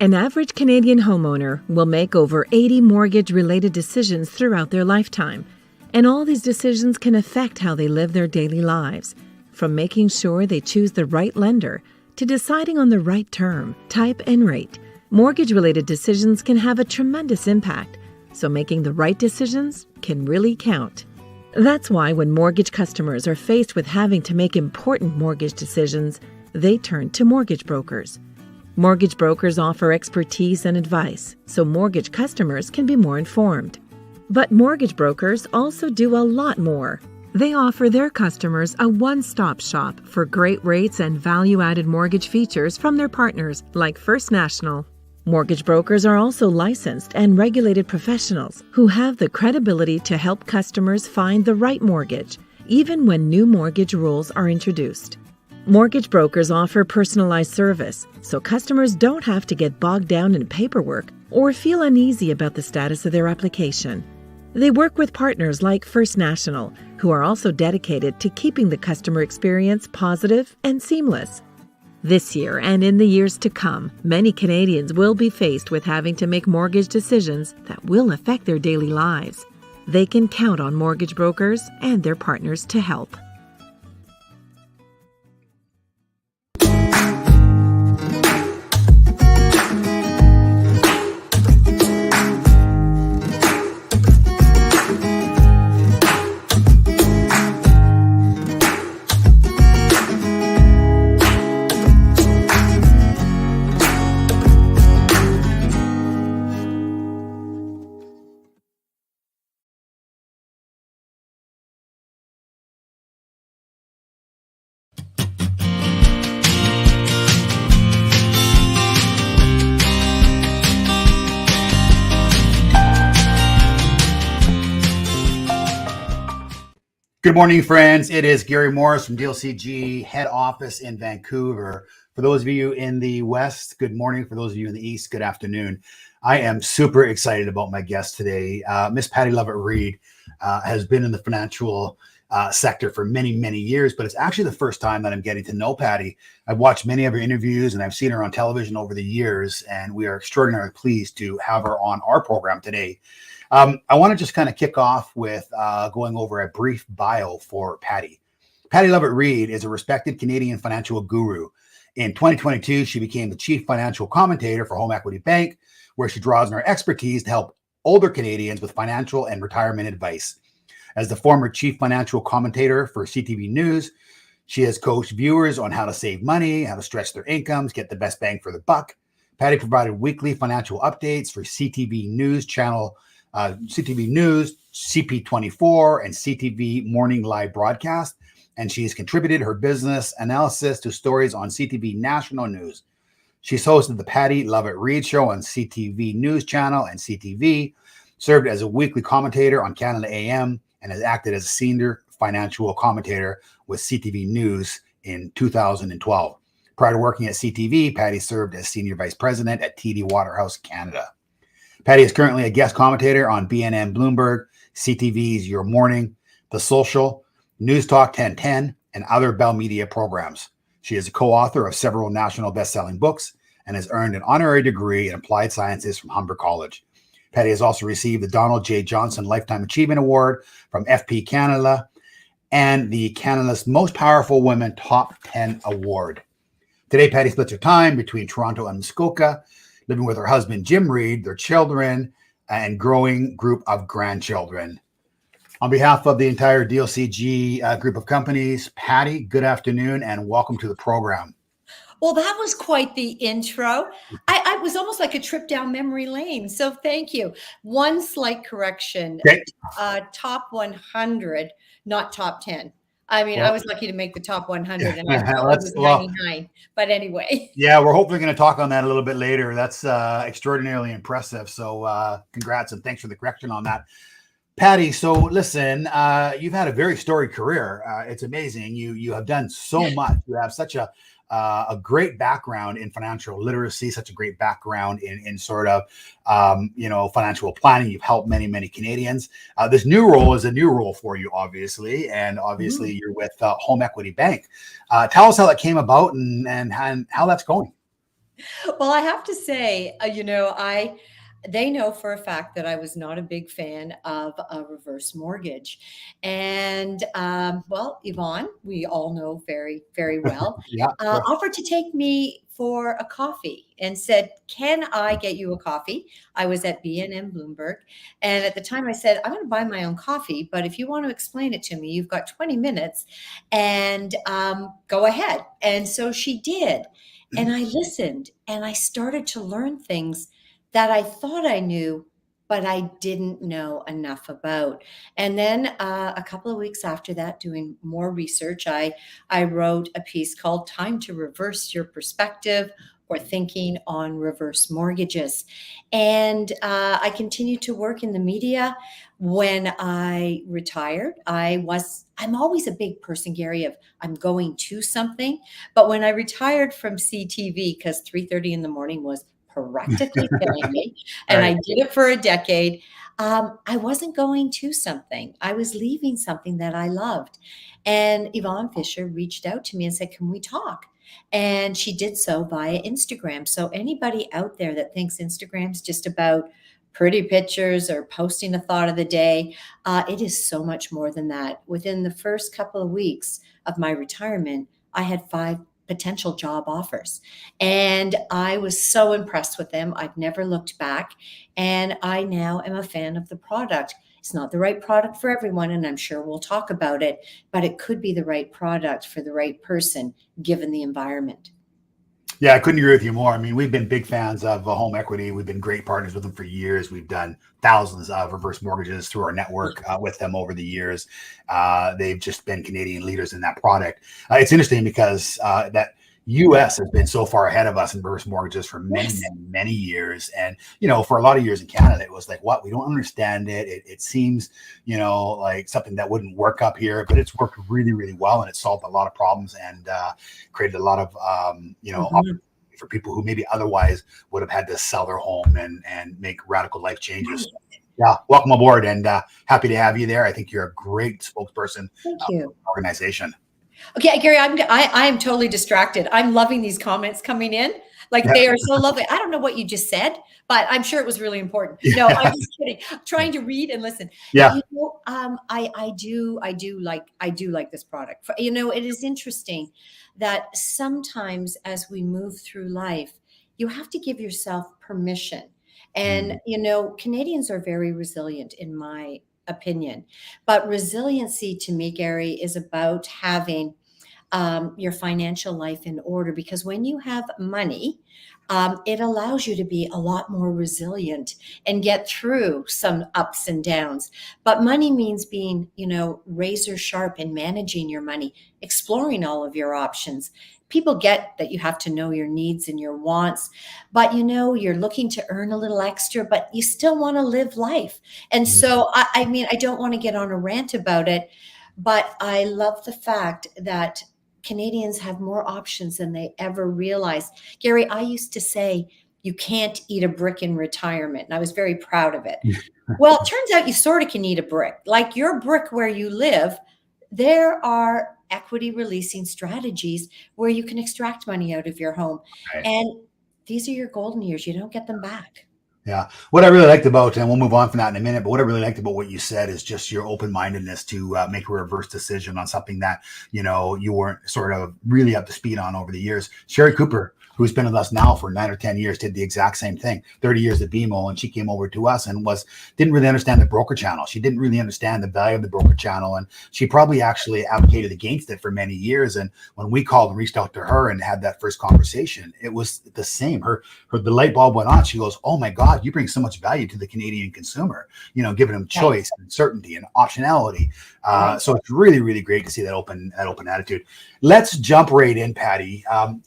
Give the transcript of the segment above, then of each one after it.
An average Canadian homeowner will make over 80 mortgage-related decisions throughout their lifetime, and all these decisions can affect how they live their daily lives, from making sure they choose the right lender to deciding on the right term, type, and rate. Mortgage-related decisions can have a tremendous impact, so making the right decisions can really count. That's why when mortgage customers are faced with having to make important mortgage decisions, they turn to mortgage brokers. Mortgage brokers offer expertise and advice, so mortgage customers can be more informed. But mortgage brokers also do a lot more. They offer their customers a one-stop shop for great rates and value-added mortgage features from their partners like First National. Mortgage brokers are also licensed and regulated professionals who have the credibility to help customers find the right mortgage, even when new mortgage rules are introduced. Mortgage brokers offer personalized service, so customers don't have to get bogged down in paperwork or feel uneasy about the status of their application. They work with partners like First National, who are also dedicated to keeping the customer experience positive and seamless. This year and in the years to come, many Canadians will be faced with having to make mortgage decisions that will affect their daily lives. They can count on mortgage brokers and their partners to help. Good morning, friends. It is Gary Mauris from DLCG head office in Vancouver. For those of you in the West, good morning. For those of you in the East, good afternoon. I am super excited about my guest today. Miss Pattie-Lovett Reid has been in the financial sector for many, many years, but it's actually the first time that I'm getting to know Patty. I've watched many of her interviews and I've seen her on television over the years, and we are extraordinarily pleased to have her on our program today. I want to just kind of kick off with going over a brief bio for Patty. Pattie-Lovett Reid is a respected Canadian financial guru. In 2022, she became the Chief Financial Commentator for HomeEquity Bank, where she draws on her expertise to help older Canadians with financial and retirement advice. As the former Chief Financial Commentator for CTV News, she has coached viewers on how to save money, how to stretch their incomes, get the best bang for the buck. Patty provided weekly financial updates for CTV News channel CTV News, CP24, and CTV Morning Live Broadcast, and she's contributed her business analysis to stories on CTV National News. She's hosted the Pattie-Lovett Reid Show on CTV News Channel and CTV, served as a weekly commentator on Canada AM, and has acted as a senior financial commentator with CTV News in 2012. Prior to working at CTV, Patty served as senior vice president at TD Waterhouse Canada. Patty is currently a guest commentator on BNN Bloomberg, CTV's Your Morning, The Social, News Talk 1010, and other Bell Media programs. She is a co-author of several national best-selling books and has earned an honorary degree in applied sciences from Humber College. Patty has also received the Donald J. Johnson Lifetime Achievement Award from FP Canada and the Canada's Most Powerful Women Top 10 Award. Today, Patty splits her time between Toronto and Muskoka, living with her husband, Jim Reid, their children, and growing group of grandchildren. On behalf of the entire DLCG group of companies, Patty, good afternoon and welcome to the program. Well, that was quite the intro. I was almost like a trip down memory lane. So thank you. One slight correction, Okay. Top 100, not top 10. I mean, I was lucky to make the top 100 and I thought it was 99, but anyway. Yeah, we're hopefully going to talk on that a little bit later. That's extraordinarily impressive. So congrats and thanks for the correction on that. Patty, so listen, you've had a very storied career. It's amazing. You have done so much. You have such a great background in financial literacy, such a great background in sort of, financial planning. You've helped many, many Canadians. This new role is a new role for you, obviously. And obviously you're with HomeEquity Bank. Tell us how that came about and how that's going. Well, I have to say, they know for a fact that I was not a big fan of a reverse mortgage. And well, Yvonne, we all know very, very well, Yeah, of course. offered to take me for a coffee and said, "Can I get you a coffee?" I was at BNN Bloomberg. And at the time I said, "I'm going to buy my own coffee, but if you want to explain it to me, you've got 20 minutes and go ahead." And so she did. And I listened and I started to learn things that I thought I knew, but I didn't know enough about. And then a couple of weeks after that, doing more research, I wrote a piece called "Time to Reverse Your Perspective, or Thinking on Reverse Mortgages." And I continued to work in the media. When I retired, I'm always a big person, Gary, of I'm going to something. But when I retired from CTV, because 3:30 in the morning was practically killing me, and I Right. did it for a decade, I wasn't going to something. I was leaving something that I loved. And Yvonne Fisher reached out to me and said, "Can we talk?" And she did so via Instagram. So anybody out there that thinks Instagram's just about pretty pictures or posting a thought of the day, it is so much more than that. Within the first couple of weeks of my retirement, I had 5 potential job offers. And I was so impressed with them. I've never looked back. And I now am a fan of the product. It's not the right product for everyone, and I'm sure we'll talk about it, but it could be the right product for the right person, given the environment. Yeah, I couldn't agree with you more. I mean, we've been big fans of Home Equity. We've been great partners with them for years. We've done thousands of reverse mortgages through our network with them over the years. They've just been Canadian leaders in that product. It's interesting because that US has been so far ahead of us in reverse mortgages for many, Yes. many, many years. And, for a lot of years in Canada, it was like, what? We don't understand it. It seems, like something that wouldn't work up here, but it's worked really, really well. And it solved a lot of problems and created a lot of, opportunity for people who maybe otherwise would have had to sell their home and make radical life changes. Yeah, welcome aboard and happy to have you there. I think you're a great spokesperson Thank for you. the organization. Okay, Gary, I am totally distracted. I'm loving these comments coming in. Like, they are so lovely. I don't know what you just said, but I'm sure it was really important. No, I'm just kidding. I'm trying to read and listen. Yeah. I do like this product. It is interesting that sometimes as we move through life, you have to give yourself permission. And Canadians are very resilient, in my opinion. But resiliency to me, Gary, is about having your financial life in order, because when you have money, it allows you to be a lot more resilient and get through some ups and downs. But money means being, razor sharp in managing your money, exploring all of your options. People get that you have to know your needs and your wants, but you're looking to earn a little extra, but you still want to live life. And so, I don't want to get on a rant about it, but I love the fact that Canadians have more options than they ever realized. Gary, I used to say, you can't eat a brick in retirement, and I was very proud of it. Well, it turns out you sort of can eat a brick. Like your brick where you live, there are equity releasing strategies where you can extract money out of your home. Right. And these are your golden years. You don't get them back. Yeah. What I really liked about, and we'll move on from that in a minute, but what I really liked about what you said is just your open-mindedness to make a reverse decision on something that, you weren't sort of really up to speed on over the years. Sherry Cooper, who's been with us now for 9 or 10 years, did the exact same thing, 30 years at BMO. And she came over to us and didn't really understand the broker channel. She didn't really understand the value of the broker channel. And she probably actually advocated against it for many years. And when we called and reached out to her and had that first conversation, it was the same. The light bulb went on. She goes, "Oh my God, you bring so much value to the Canadian consumer, giving them choice and certainty and optionality." So it's really, really great to see that open attitude. Let's jump right in, Patty.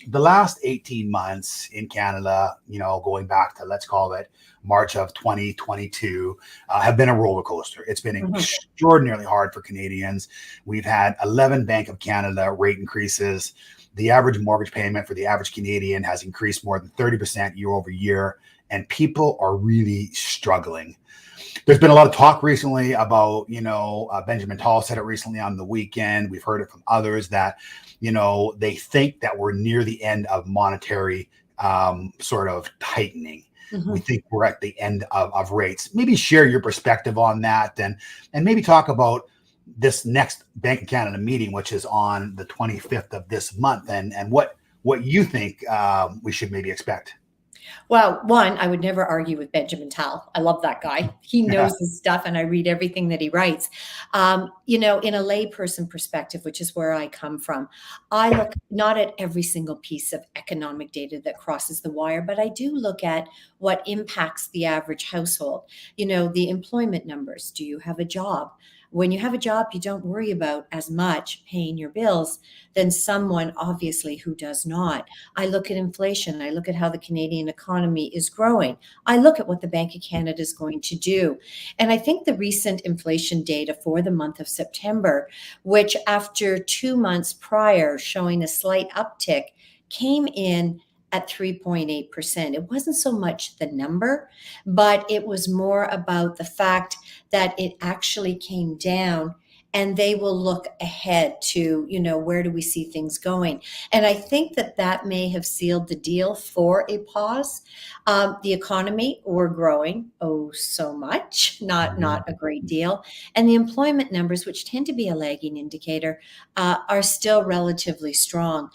The last 18 months in Canada, going back to, let's call it March of 2022, have been a roller coaster. It's been extraordinarily hard for Canadians. We've had 11 Bank of Canada rate increases. The average mortgage payment for the average Canadian has increased more than 30% year over year, and people are really struggling. There's been a lot of talk recently about, Benjamin Tall said it recently on the weekend. We've heard it from others that, they think that we're near the end of monetary sort of tightening. Mhm. We think we're at the end of rates. Maybe share your perspective on that, and maybe talk about this next Bank of Canada meeting, which is on the 25th of this month, and what you think we should maybe expect. Well, one, I would never argue with Benjamin Tal. I love that guy. He Yeah. knows his stuff, and I read everything that he writes. In a layperson perspective, which is where I come from, I look not at every single piece of economic data that crosses the wire, but I do look at what impacts the average household. The employment numbers. Do you have a job? When you have a job, you don't worry about as much paying your bills than someone, obviously, who does not. I look at inflation. I look at how the Canadian economy is growing. I look at what the Bank of Canada is going to do. And I think the recent inflation data for the month of September, which after 2 months prior showing a slight uptick, came in at 3.8%. It wasn't so much the number, but it was more about the fact that it actually came down, and they will look ahead to, where do we see things going? And I think that may have sealed the deal for a pause. The economy, we're growing, oh, so much, not a great deal. And the employment numbers, which tend to be a lagging indicator, are still relatively strong.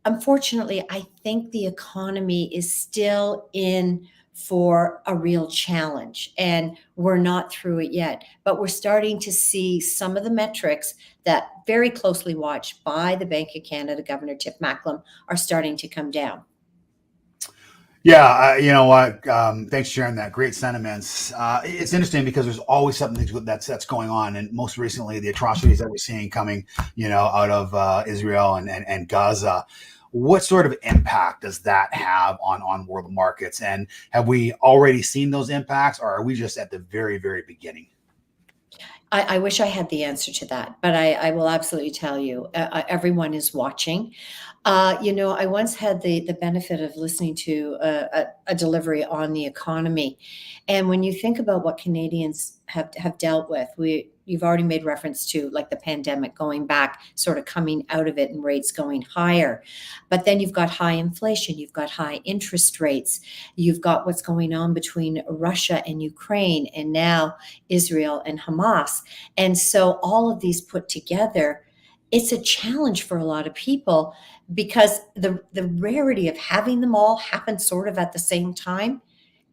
Unfortunately, I think the economy is still in for a real challenge, and we're not through it yet. But we're starting to see some of the metrics that very closely watched by the Bank of Canada, Governor Tiff Macklem, are starting to come down. Yeah, you know what? Thanks for sharing that. Great sentiments. It's interesting because there's always something that's going on, and most recently the atrocities that we're seeing coming, out of Israel and Gaza. What sort of impact does that have on world markets? And have we already seen those impacts, or are we just at the very, very beginning? I wish I had the answer to that, but I will absolutely tell you, everyone is watching. I once had the benefit of listening to a delivery on the economy. And when you think about what Canadians have dealt with, you've already made reference to like the pandemic going back, sort of coming out of it and rates going higher. But then you've got high inflation, you've got high interest rates, you've got what's going on between Russia and Ukraine, and now Israel and Hamas. And so all of these put together, it's a challenge for a lot of people because the rarity of having them all happen sort of at the same time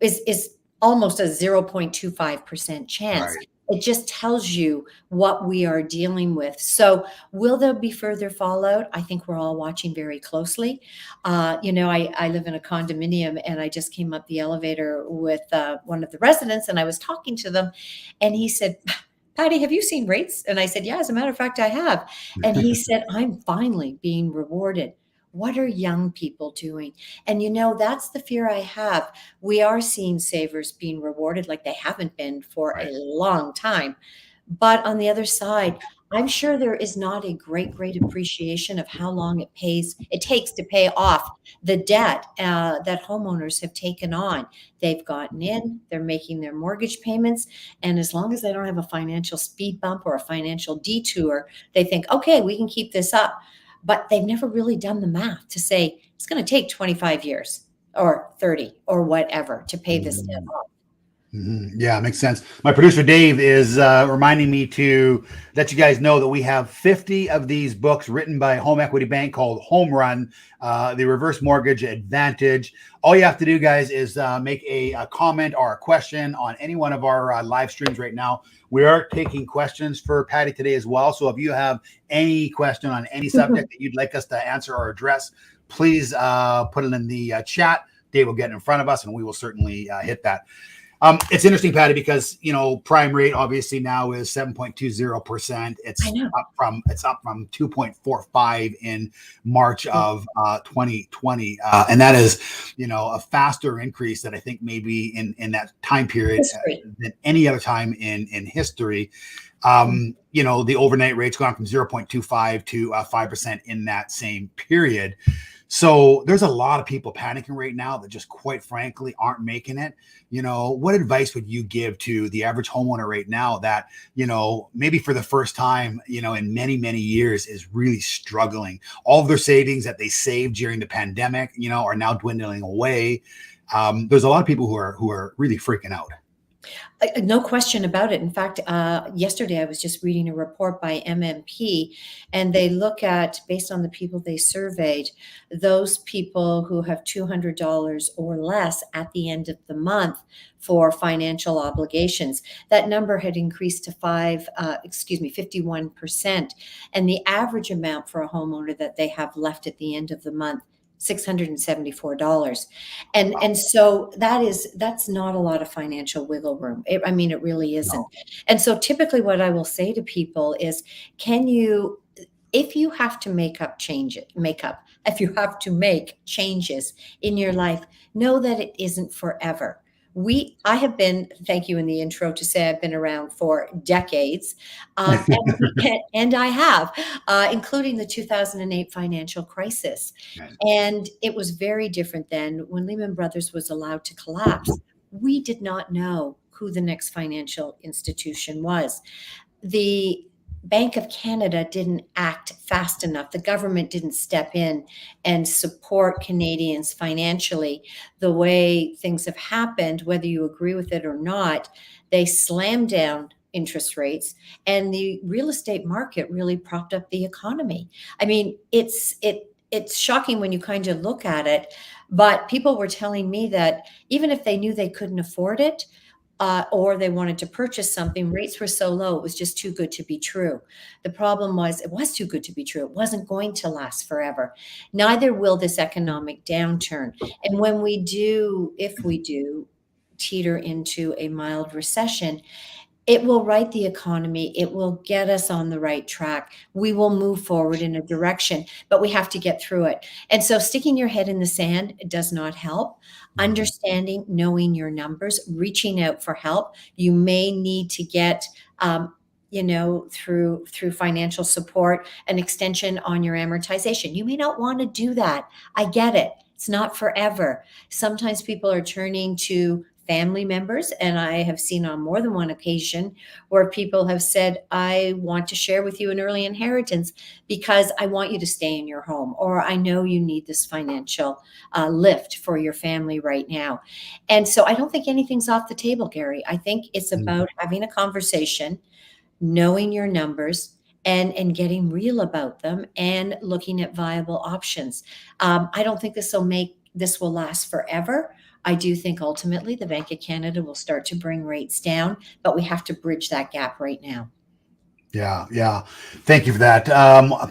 is almost a 0.25% chance. Right. It just tells you what we are dealing with. So will there be further fallout? I think we're all watching very closely. I live in a condominium, and I just came up the elevator with one of the residents, and I was talking to them, and he said, "Patty, have you seen rates?" And I said, "Yeah, as a matter of fact, I have." And he said, "I'm finally being rewarded." What are young people doing? And that's the fear I have. We are seeing savers being rewarded like they haven't been for a Right. long time. But on the other side, I'm sure there is not a great appreciation of how long it takes to pay off the debt that homeowners have taken on. They've gotten in, they're making their mortgage payments, and as long as they don't have a financial speed bump or a financial detour, they think, okay, we can keep this up. But they've never really done the math to say it's going to take 25 years or 30 or whatever to pay this debt off. Yeah, makes sense. My producer Dave is reminding me to let you guys know that we have 50 of these books written by HomeEquity Bank called Home Run, the Reverse Mortgage Advantage. All you have to do, guys, is make a comment or a question on any one of our live streams right now. We are taking questions for Patty today as well. So if you have any question on any subject that you'd like us to answer or address, please put it in the chat. Dave will get it in front of us, and we will certainly hit that. It's interesting, Patty, because prime rate obviously now is 7.20%. It's up from 2.45 in March of 2020, and that is a faster increase that I think maybe in that time period than any other time in history. The overnight rate's gone from 0.25 to 5% in that same period. So there's a lot of people panicking right now that just quite frankly aren't making it. What advice would you give to the average homeowner right now that, maybe for the first time, in many, many years is really struggling? All of their savings that they saved during the pandemic, are now dwindling away. There's a lot of people who are really freaking out. No question about it. In fact, yesterday I was just reading a report by MMP, and they look at, based on the people they surveyed, those people who have $200 or less at the end of the month for financial obligations. That number had increased to 51%. And the average amount for a homeowner that they have left at the end of the month, $674. And so that's not a lot of financial wiggle room. It really isn't. No. And so typically what I will say to people is, if you have to make changes in your life, know that it isn't forever. I have been, thank you in the intro to say I've been around for decades, and I have, including the 2008 financial crisis. Right. And it was very different then. When Lehman Brothers was allowed to collapse, we did not know who the next financial institution was. The Bank of Canada didn't act fast enough. The government didn't step in and support Canadians financially the way things have happened, whether you agree with it or not. They slammed down interest rates, and the real estate market really propped up the economy. It's shocking when you kind of look at it, but people were telling me that even if they knew they couldn't afford it, or they wanted to purchase something, rates were so low, it was just too good to be true. The problem was, it was too good to be true. It wasn't going to last forever. Neither will this economic downturn. And if we do teeter into a mild recession, it will right the economy. It will get us on the right track. We will move forward in a direction, but we have to get through it. And so sticking your head in the sand does not help. Understanding, knowing your numbers, reaching out for help. You may need to get, through financial support, an extension on your amortization. You may not want to do that. I get it. It's not forever. Sometimes people are turning to family members, and I have seen on more than one occasion where people have said, I want to share with you an early inheritance because I want you to stay in your home, or I know you need this financial lift for your family right now. And so I don't think anything's off the table, Gary. I think it's about having a conversation, knowing your numbers, and getting real about them, and looking at viable options. I don't think this will last forever. I do think ultimately the Bank of Canada will start to bring rates down, but we have to bridge that gap right now. Yeah. Thank you for that.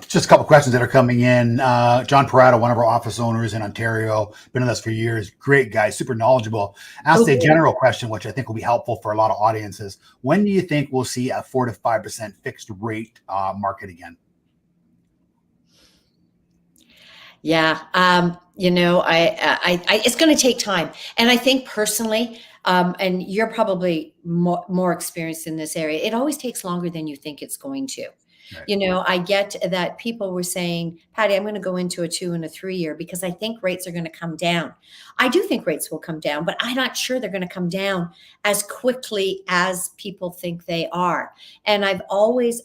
Just a couple questions that are coming in. John Parada, one of our office owners in Ontario, been with us for years. Great guy, super knowledgeable. Asked a general question, which I think will be helpful for a lot of audiences. When do you think we'll see a 4 to 5% fixed rate market again? Yeah. It's going to take time. And I think personally, and you're probably more experienced in this area, it always takes longer than you think it's going to. Right. I get that people were saying, Patty, I'm going to go into a 2 and a 3 year because I think rates are going to come down. I do think rates will come down, but I'm not sure they're going to come down as quickly as people think they are. And I've always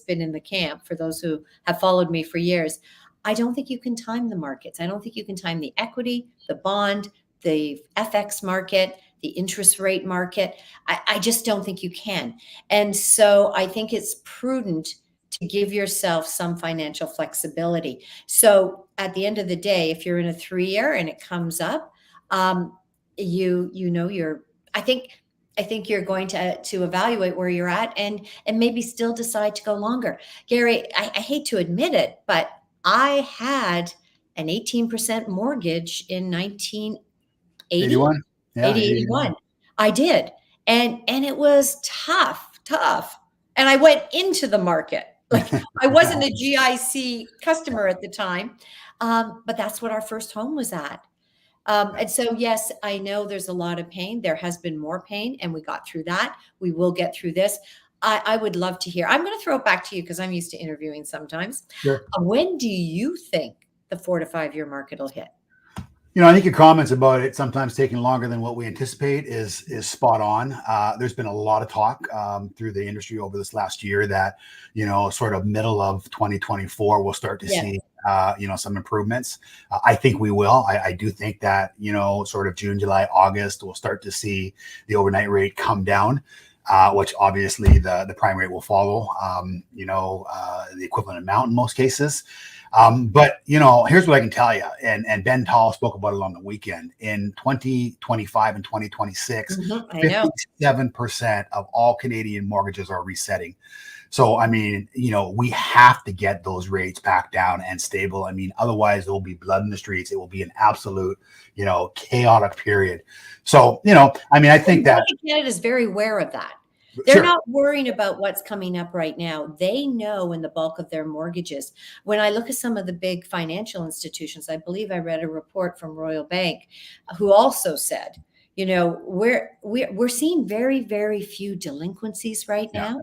been in the camp, for those who have followed me for years, I don't think you can time the markets. I don't think you can time the equity, the bond, the FX market, the interest rate market. I just don't think you can. And so I think it's prudent to give yourself some financial flexibility. So at the end of the day, if you're in a 3 year and it comes up, I think you're going to evaluate where you're at and maybe still decide to go longer. Gary, I hate to admit it, but I had an 18% mortgage in 1981. Yeah, 81. I did. And it was tough. And I went into the market. Like, I wasn't a GIC customer at the time. But that's what our first home was at. And so, yes, I know there's a lot of pain. There has been more pain, and we got through that. We will get through this. I would love to hear. I'm going to throw it back to you because I'm used to interviewing sometimes. Sure. When do you think the 4 to 5 year market will hit. I think your comments about it sometimes taking longer than what we anticipate is spot on. There's been a lot of talk through the industry over this last year that, sort of middle of 2024, we'll start to see, some improvements. I think we will. I do think that, sort of June, July, August, we'll start to see the overnight rate come down. Which obviously the prime rate will follow, the equivalent amount in most cases. But here's what I can tell you, and Ben Tall spoke about it on the weekend. In 2025 and 2026, 57% of all Canadian mortgages are resetting. So, I mean, we have to get those rates back down and stable. I mean, otherwise there will be blood in the streets. It will be an absolute, chaotic period. So, I think that Canada is very aware of that. They're not worrying about what's coming up right now. They know in the bulk of their mortgages. When I look at some of the big financial institutions, I believe I read a report from Royal Bank who also said, we're seeing very, very few delinquencies right now.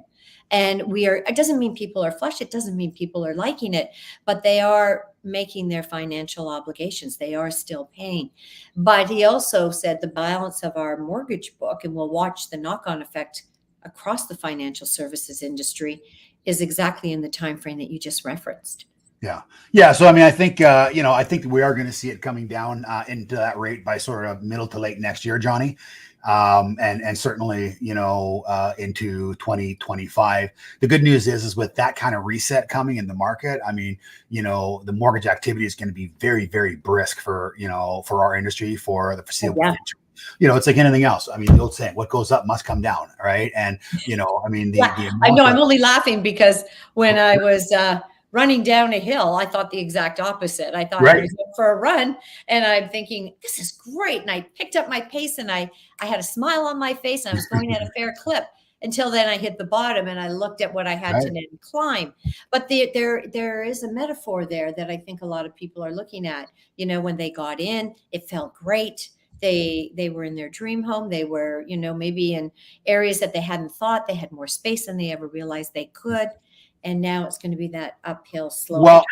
And it doesn't mean people are flush. It doesn't mean people are liking it, but they are making their financial obligations. They are still paying. But he also said the balance of our mortgage book, and we'll watch the knock-on effect across the financial services industry, is exactly in the time frame that you just referenced. Yeah. So, I think, I think we are going to see it coming down into that rate by sort of middle to late next year, Johnny. And certainly, into 2025. The good news is with that kind of reset coming in the market, I mean, the mortgage activity is going to be very, very brisk for our industry for the foreseeable future. It's like anything else. I mean, the old saying, what goes up must come down, right? And, I mean, I know I'm only laughing because when I was running down a hill, I thought the exact opposite. I thought I was going for a run and I'm thinking, this is great. And I picked up my pace and I had a smile on my face and I was going at a fair clip until then I hit the bottom and I looked at what I had to then climb. But there is a metaphor there that I think a lot of people are looking at. When they got in, it felt great. They were in their dream home. They were, maybe in areas that they hadn't thought. They had more space than they ever realized they could. And now it's going to be that uphill slope. Well,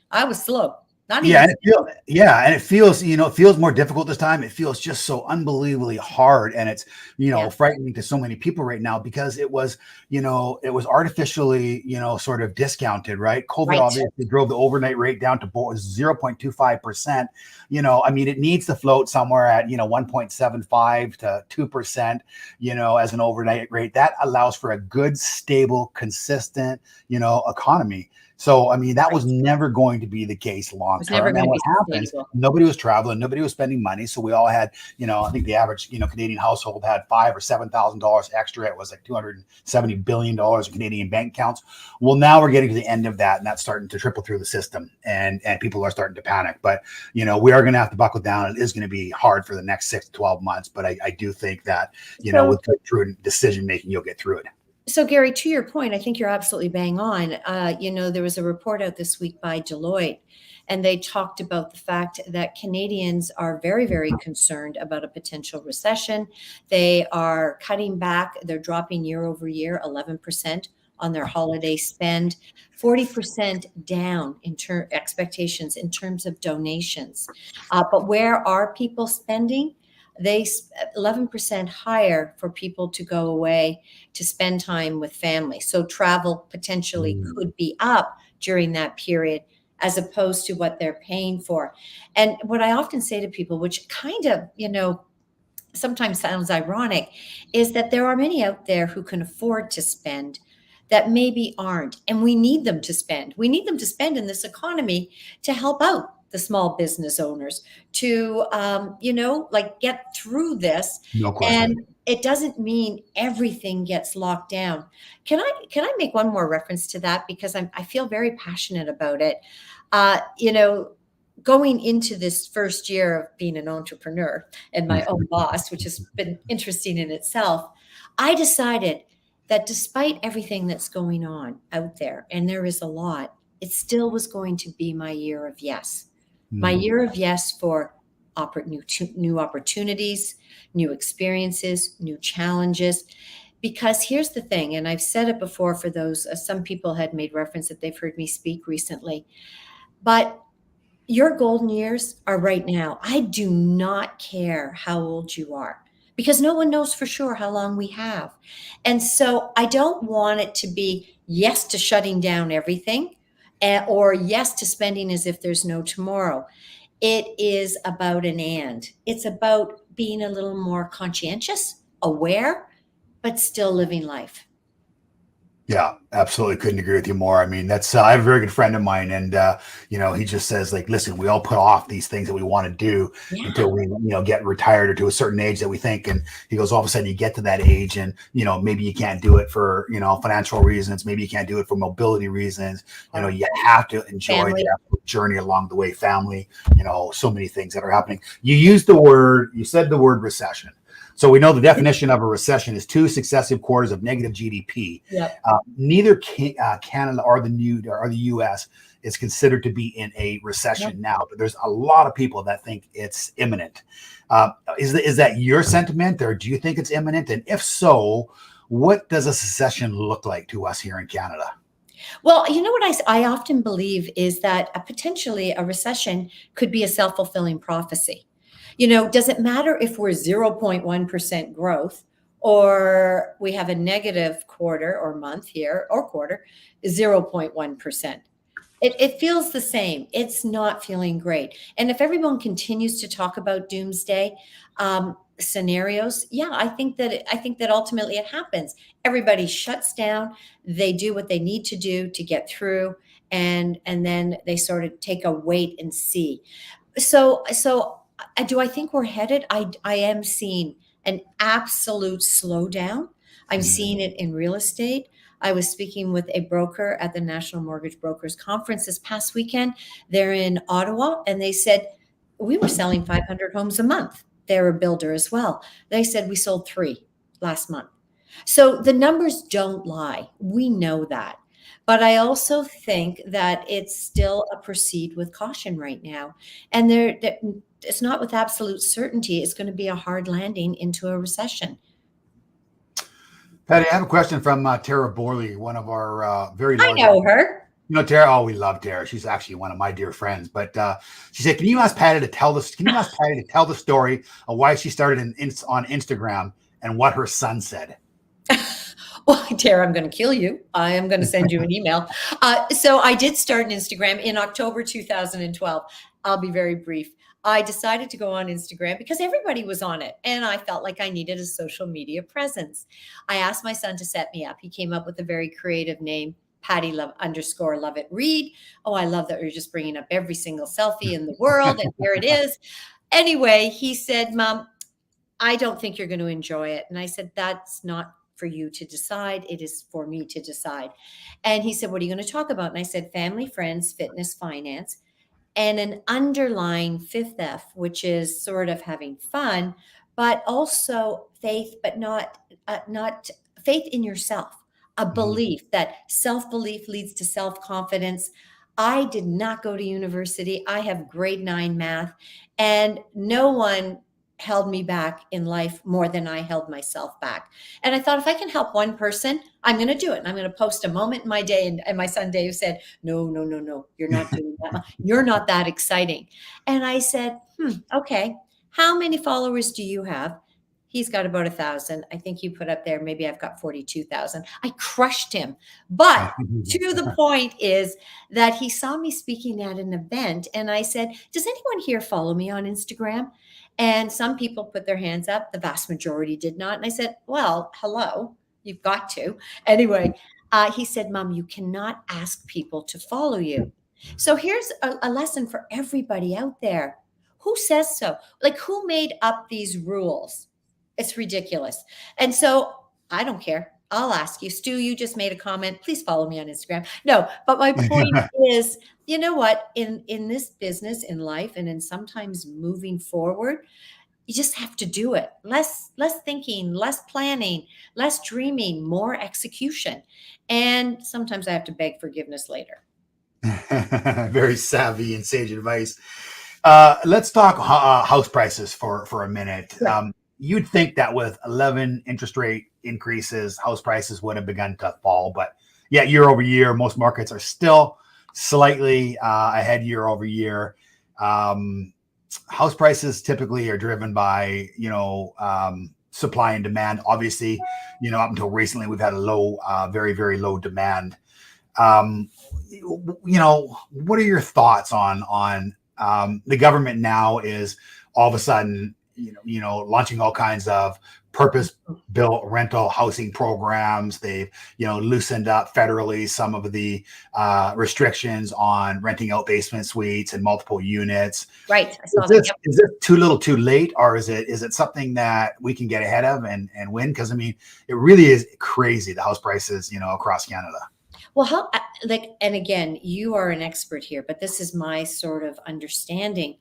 I was slow. Not even. And it feels, it feels more difficult this time. It feels just so unbelievably hard. And it's, frightening to so many people right now because it was, it was artificially, sort of discounted, right? COVID obviously drove the overnight rate down to 0.25%. I mean, it needs to float somewhere at, 1.75 to 2%, as an overnight rate. That allows for a good, stable, consistent, economy. So, I mean, that was never going to be the case long term. And what happens, nobody was traveling, nobody was spending money. So we all had, I think the average, Canadian household had $5,000 or $7,000 extra. It was like $270 billion in Canadian bank accounts. Well, now we're getting to the end of that and that's starting to trickle through the system and people are starting to panic. But, we are going to have to buckle down. It is going to be hard for the next 6 to 12 months. But I do think that, with good, prudent decision making, you'll get through it. So, Gary, to your point, I think you're absolutely bang on. There was a report out this week by Deloitte, and they talked about the fact that Canadians are very, very concerned about a potential recession. They are cutting back. They're dropping year over year, 11% on their holiday spend, 40% down in expectations in terms of donations. But where are people spending? They 11% higher for people to go away to spend time with family. So travel potentially could be up during that period as opposed to what they're paying for. And what I often say to people, which kind of, sometimes sounds ironic, is that there are many out there who can afford to spend that maybe aren't. And we need them to spend. We need them to spend in this economy to help out the small business owners to, get through this. No question. And it doesn't mean everything gets locked down. Can I make one more reference to that? Because I feel very passionate about it. Going into this first year of being an entrepreneur and my own boss, which has been interesting in itself, I decided that despite everything that's going on out there, and there is a lot, it still was going to be my year of yes. My year of yes for new opportunities, new experiences, new challenges. Because here's the thing, and I've said it before for those, some people had made reference that they've heard me speak recently, but Your golden years are right now. I do not care how old you are because no one knows for sure how long we have. And so I don't want it to be yes to shutting down everything or yes to spending as if there's no tomorrow. It is about an and. It's about being a little more conscientious, aware, but still living life. Yeah, absolutely. Couldn't agree with you more. I mean, that's, I have a very good friend of mine, and, he just says, like, listen, we all put off these things that we want to do until we, get retired or to a certain age that we think. And he goes, all of a sudden you get to that age and, maybe you can't do it for, financial reasons. Maybe you can't do it for mobility reasons. You have to enjoy the journey along the way, family, so many things that are happening. You said the word recession. So we know the definition of a recession is 2 successive quarters of negative GDP. Yep. Neither Canada or the U.S. is considered to be in a recession now, but there's a lot of people that think it's imminent. Is that your sentiment, or do you think it's imminent? And if so, what does a recession look like to us here in Canada? Well, you know what I often believe is that potentially a recession could be a self-fulfilling prophecy. Does it matter if we're 0.1% growth or we have a negative quarter or month here or quarter, 0.1%? It feels the same. It's not feeling great. And if everyone continues to talk about doomsday scenarios, I think that ultimately it happens. Everybody shuts down. They do what they need to do to get through, and then they sort of take a wait and see. So do I think we're headed? I am seeing an absolute slowdown. I'm seeing it in real estate. I was speaking with a broker at the National Mortgage Brokers Conference this past weekend. They're in Ottawa, and they said, we were selling 500 homes a month. They're a builder as well. They said we sold 3 last month. So the numbers don't lie. We know that. But I also think that it's still a proceed with caution right now. And it's not with absolute certainty it's going to be a hard landing into a recession. Patty, I have a question from Tara Borley, one of our very large. I know her. Tara. Oh, we love Tara. She's actually one of my dear friends. But she said, "Can you ask Patty to tell the story of why she started on Instagram and what her son said?" Well, Tara, I'm going to kill you. I am going to send you an email. So I did start an Instagram in October 2012. I'll be very brief. I decided to go on Instagram because everybody was on it, and I felt like I needed a social media presence. I asked my son to set me up. He came up with a very creative name, Pattie-Lovett Reid. Oh, I love that you're just bringing up every single selfie in the world, and here it is. Anyway, he said, Mom, I don't think you're going to enjoy it. And I said, that's not for you to decide. It is for me to decide. And he said, what are you going to talk about? And I said, family, friends, fitness, finance, and an underlying 5th F, which is sort of having fun, but also faith, but not faith in yourself, a belief that self-belief leads to self-confidence. I did not go to university. I have grade 9 math, and no one held me back in life more than I held myself back. And I thought, if I can help one person, I'm going to do it. And I'm going to post a moment in my day. And my son Dave said, no, you're not doing that. You're not that exciting. And I said, okay, how many followers do you have? He's got about 1,000. I think you put up there, maybe I've got 42,000. I crushed him. But to the point is that he saw me speaking at an event, and I said, does anyone here follow me on Instagram? And some people put their hands up. The vast majority did not. And I said, well, hello, you've got to. Anyway, he said, Mom, you cannot ask people to follow you. So here's a lesson for everybody out there. Who says so? Like, who made up these rules? It's ridiculous. And so I don't care. I'll ask you, Stu, you just made a comment. Please follow me on Instagram. No, but my point is, you know what? In this business, in life, and in sometimes moving forward, you just have to do it. Less thinking, less planning, less dreaming, more execution. And sometimes I have to beg forgiveness later. Very savvy and sage advice. Let's talk house prices for a minute. Sure. You'd think that with 11 interest rate increases, house prices would have begun to fall. But yeah, year over year, most markets are still slightly ahead year over year. House prices typically are driven by, supply and demand. Obviously, up until recently, we've had a low, very, very low demand. What are your thoughts on the government now is all of a sudden, launching all kinds of purpose-built rental housing programs. They've, loosened up federally some of the restrictions on renting out basement suites and multiple units. Right. I saw that. Is this too little too late, or is it something that we can get ahead of and win? Because, it really is crazy, the house prices, across Canada. Well, and again, you are an expert here, but this is my sort of understanding.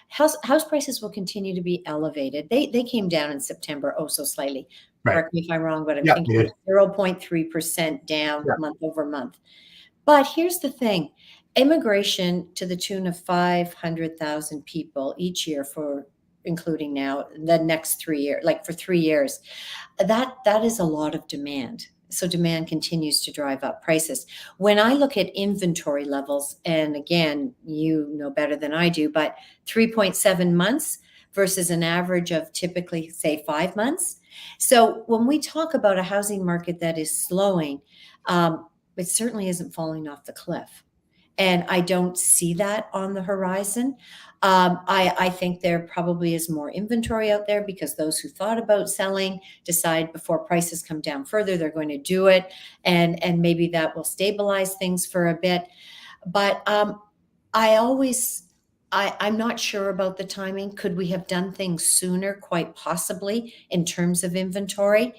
House prices will continue to be elevated. They came down in September, so slightly. Right. Correct me if I'm wrong, but I'm thinking 0.3% down month over month. But here's the thing. Immigration to the tune of 500,000 people each year including now the next 3 years, for 3 years, that is a lot of demand. So demand continues to drive up prices. When I look at inventory levels, and again, you know better than I do, but 3.7 months versus an average of typically, say, 5 months. So when we talk about a housing market that is slowing, it certainly isn't falling off the cliff. And I don't see that on the horizon. I think there probably is more inventory out there because those who thought about selling decide before prices come down further, they're going to do it. And maybe that will stabilize things for a bit. But I'm not sure about the timing. Could we have done things sooner? Quite possibly, in terms of inventory.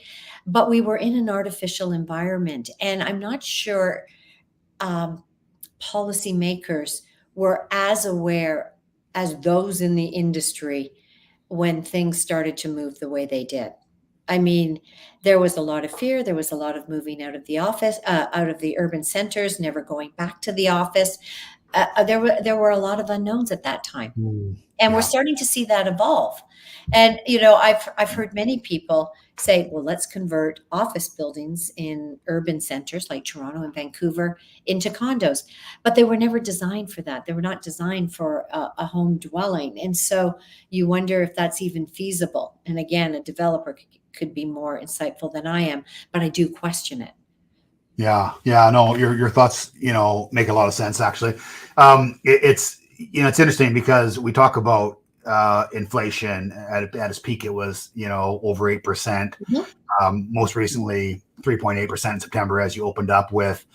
But we were in an artificial environment. And I'm not sure policymakers were as aware as those in the industry when things started to move the way they did. There was a lot of fear. There was a lot of moving out of the office, out of the urban centers, never going back to the office. There were a lot of unknowns at that time. And we're starting to see that evolve. And, I've heard many people say, well, let's convert office buildings in urban centers like Toronto and Vancouver into condos. But they were never designed for that. They were not designed for a home dwelling. And so you wonder if that's even feasible. And again, a developer could be more insightful than I am, but I do question it. Yeah. No, your thoughts, make a lot of sense, actually. It's interesting because we talk about inflation at its peak. It was, over 8%. Mm-hmm. Most recently, 3.8% in September, as you opened up with.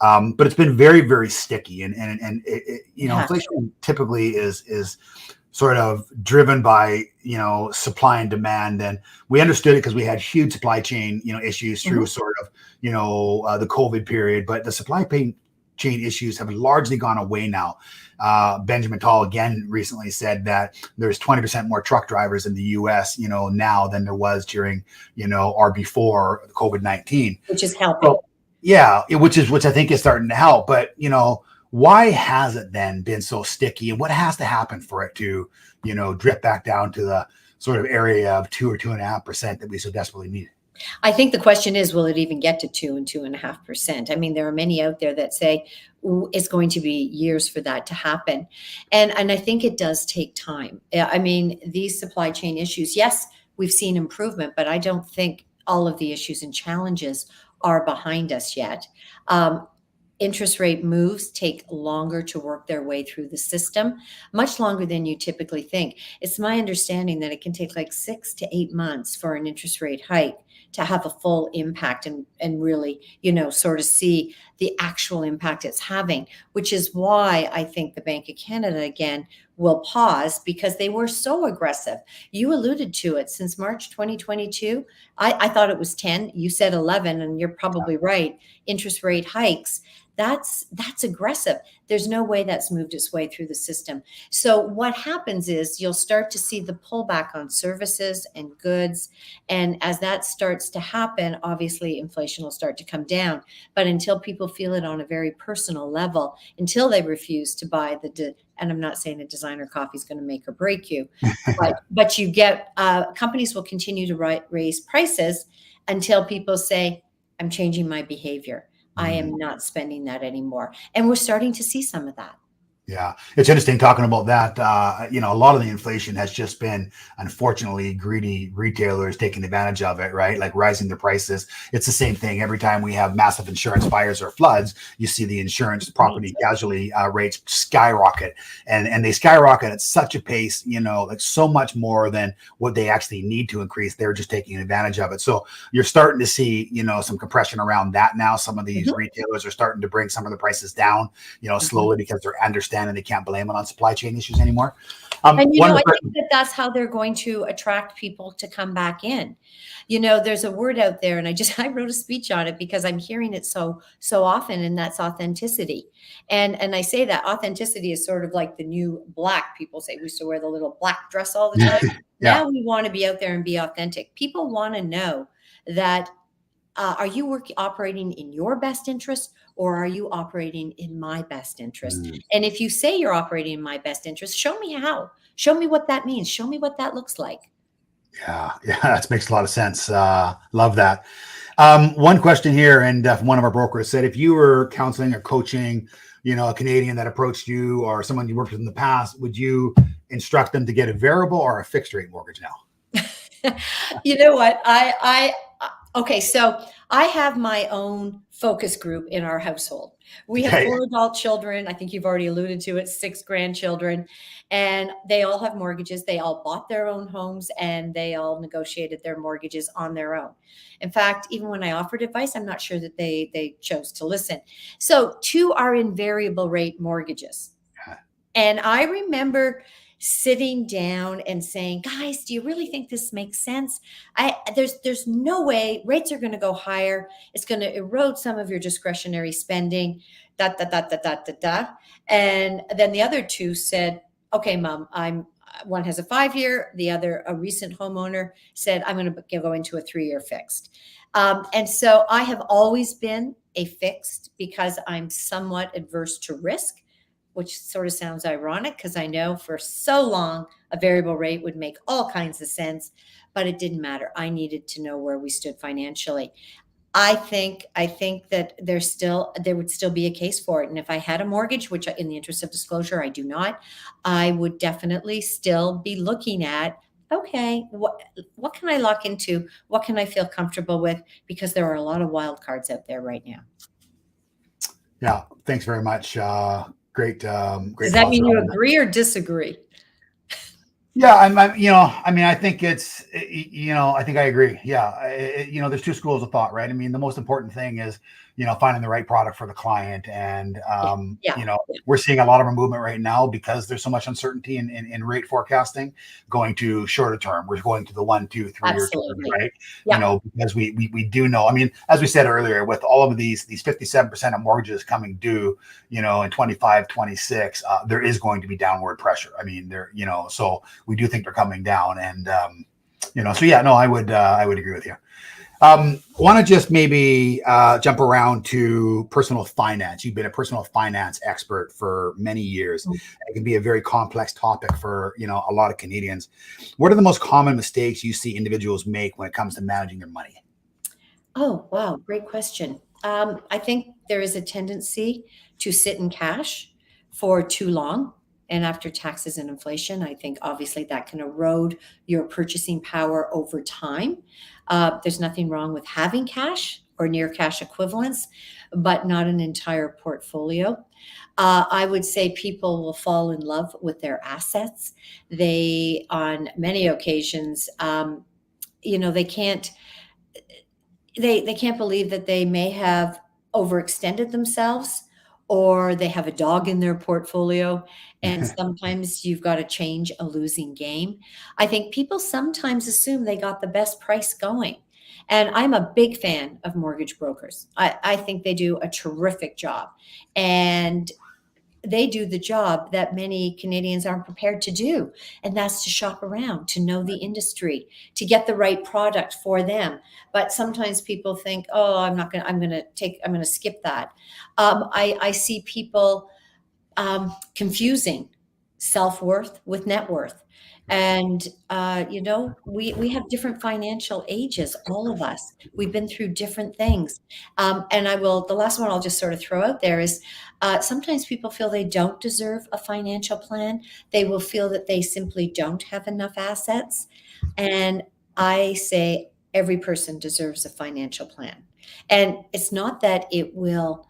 But it's been very, very sticky. And inflation typically is sort of driven by, supply and demand. And we understood it because we had huge supply chain, issues through sort of, the COVID period. But the supply chain issues have largely gone away now. Benjamin Tall again recently said that there's 20% more truck drivers in the U.S., now than there was during, or before COVID-19. Which is helping. So, which I think is starting to help. But, why has it then been so sticky, and what has to happen for it to, drip back down to the sort of area of 2 or 2.5% that we so desperately need? I think the question is, will it even get to 2 and 2.5%? There are many out there that say it's going to be years for that to happen. And I think it does take time. These supply chain issues, yes, we've seen improvement, but I don't think all of the issues and challenges are behind us yet. Interest rate moves take longer to work their way through the system, much longer than you typically think. It's my understanding that it can take 6 to 8 months for an interest rate hike to have a full impact and really, sort of see the actual impact it's having, which is why I think the Bank of Canada, again, will pause because they were so aggressive. You alluded to it since March 2022. I thought it was 10. You said 11, and you're probably right. Interest rate hikes. That's aggressive. There's no way that's moved its way through the system. So what happens is you'll start to see the pullback on services and goods. And as that starts to happen, obviously inflation will start to come down. But until people feel it on a very personal level, until they refuse to buy and I'm not saying a designer coffee is going to make or break you, but you get companies will continue to raise prices until people say, I'm changing my behavior. I am not spending that anymore. And we're starting to see some of that. Yeah, it's interesting talking about that. A lot of the inflation has just been, unfortunately, greedy retailers taking advantage of it, right? Like rising their prices. It's the same thing. Every time we have massive insurance fires or floods, you see the insurance Right. property casualty rates skyrocket, and they skyrocket at such a pace, like so much more than what they actually need to increase. They're just taking advantage of it. So you're starting to see, some compression around that now. Some of these Mhm. retailers are starting to bring some of the prices down, Mhm. slowly, because they're understanding they can't blame it on supply chain issues anymore. And One of I the think that that's how they're going to attract people to come back in. There's a word out there, and I wrote a speech on it because I'm hearing it so often, and that's authenticity. And I say that authenticity is sort of like the new black. People say we used to wear the little black dress all the time. yeah, Now we want to be out there and be authentic. People want to know that are you operating in your best interest, or are you operating in my best interest? mm, And if you say you're operating in my best interest, show me how. Show me what that means. Show me what that looks like. yeah, that makes a lot of sense. Love that. One question here, and from one of our brokers said, if you were counseling or coaching, a Canadian that approached you or someone you worked with in the past, would you instruct them to get a variable or a fixed rate mortgage now? You know what? Okay, so I have my own focus group in our household. We have Okay. 4 adult children. I think you've already alluded to it, 6 grandchildren, and they all have mortgages. They all bought their own homes, and they all negotiated their mortgages on their own. In fact, even when I offered advice, I'm not sure that they chose to listen. So 2 are in variable rate mortgages. And I remember sitting down and saying, "Guys, do you really think this makes sense? There's no way rates are going to go higher. It's going to erode some of your discretionary spending." Da da da da da da da. And then the other two said, "Okay, Mom, I'm." One has a 5-year. The other, a recent homeowner, said, "I'm going to go into a 3-year fixed." And so I have always been a fixed because I'm somewhat adverse to risk, which sort of sounds ironic because I know for so long a variable rate would make all kinds of sense, but it didn't matter. I needed to know where we stood financially. I think that there would still be a case for it. And if I had a mortgage, which in the interest of disclosure, I do not, I would definitely still be looking at, okay, what can I lock into? What can I feel comfortable with? Because there are a lot of wild cards out there right now. Yeah. Thanks very much. Does Great that thoughts mean you around that. agree or disagree? Yeah, I think I think I agree. Yeah, there's two schools of thought, right? I mean, the most important thing is, finding the right product for the client, and Yeah, yeah, yeah, we're seeing a lot of a movement right now because there's so much uncertainty in rate forecasting, going to shorter term. We're going to the 1, 2, 3 year terms, absolutely. right? Yeah, Because we do know. I mean, as we said earlier, with all of these 57% of mortgages coming due, in 25, 26, there is going to be downward pressure. I mean, so we do think they're coming down, and so yeah, no, I would agree with you. Want to just maybe jump around to personal finance. You've been a personal finance expert for many years. It can be a very complex topic for a lot of Canadians. What are the most common mistakes you see individuals make when it comes to managing their money? Oh, wow. Great question. I think there is a tendency to sit in cash for too long. And after taxes and inflation, I think obviously that can erode your purchasing power over time. There's nothing wrong with having cash or near cash equivalents, but not an entire portfolio. I would say people will fall in love with their assets. They, on many occasions, they can't believe that they may have overextended themselves, or they have a dog in their portfolio, and sometimes you've got to change a losing game. I think people sometimes assume they got the best price going, and I'm a big fan of mortgage brokers. I think they do a terrific job, and they do the job that many Canadians aren't prepared to do. And that's to shop around, to know the industry, to get the right product for them. But sometimes people think, oh, I'm going to skip that. I see people confusing self-worth with net worth. And, we have different financial ages, all of us. We've been through different things. And the last one I'll just sort of throw out there is sometimes people feel they don't deserve a financial plan. They will feel that they simply don't have enough assets. And I say every person deserves a financial plan. And it's not that it will,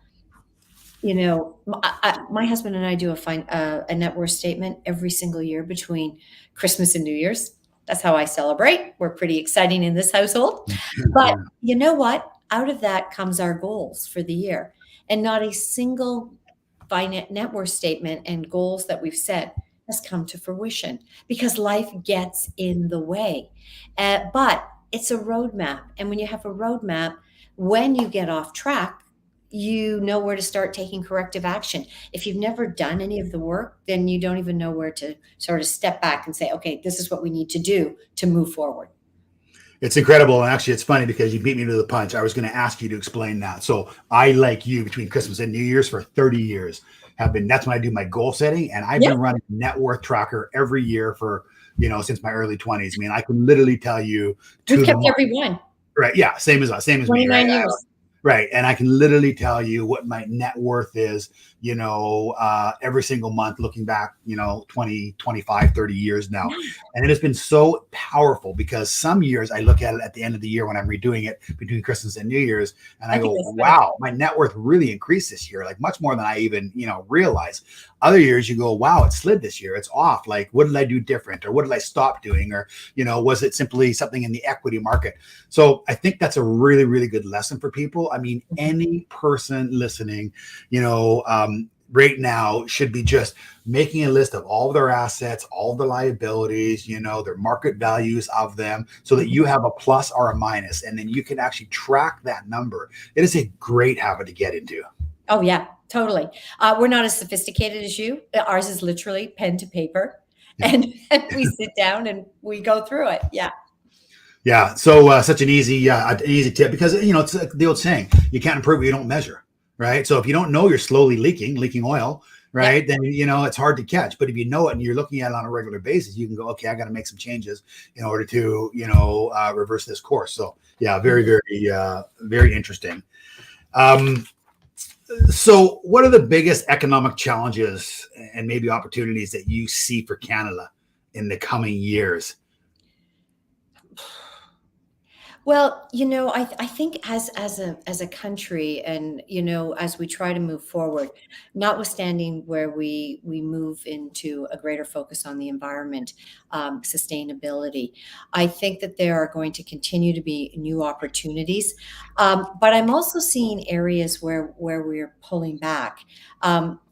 my husband and I do a net worth statement every single year between Christmas and New Year's. That's how I celebrate. We're pretty exciting in this household. But you know what? Out of that comes our goals for the year. And not a single net worth statement and goals that we've set has come to fruition because life gets in the way. But it's a roadmap. And when you have a roadmap, when you get off track, you know where to start taking corrective action. If you've never done any of the work, then you don't even know where to sort of step back and say, okay, this is what we need to do to move forward. It's incredible. And actually, it's funny because you beat me to the punch. I was going to ask you to explain that. So I, like you, between Christmas and New Year's for 30 years, that's when I do my goal setting. And I've been running a net worth tracker every year for, since my early 20s. I mean, I can literally tell you. We've kept every one. Right. Yeah. Same as 29 me. Right? years. Right. And I can literally tell you what my net worth is, every single month, looking back, 20, 25, 30 years now. And it has been so powerful because some years I look at it at the end of the year when I'm redoing it between Christmas and New Year's. And I go, wow, my net worth really increased this year, like much more than I even, realized. Other years you go, wow, it slid this year. It's off. Like, what did I do different? Or what did I stop doing? Or, was it simply something in the equity market? So I think that's a really, really good lesson for people. I mean, any person listening, right now should be just making a list of all of their assets, all of the liabilities, their market values of them, so that you have a plus or a minus, and then you can actually track that number. It is a great habit to get into. Oh, yeah, totally. We're not as sophisticated as you. Ours is literally pen to paper, and we sit down and we go through it. Yeah. Yeah. So such an easy tip because, it's the old saying, you can't improve what you don't measure. Right. So if you don't know you're slowly leaking oil, right, then, it's hard to catch. But if you know it and you're looking at it on a regular basis, you can go, okay, I got to make some changes in order to, reverse this course. So, yeah, very, very, very interesting. So what are the biggest economic challenges and maybe opportunities that you see for Canada in the coming years? Well, I think as a country, and as we try to move forward, notwithstanding where we move into a greater focus on the environment, sustainability, I think that there are going to continue to be new opportunities. But I'm also seeing areas where we're pulling back.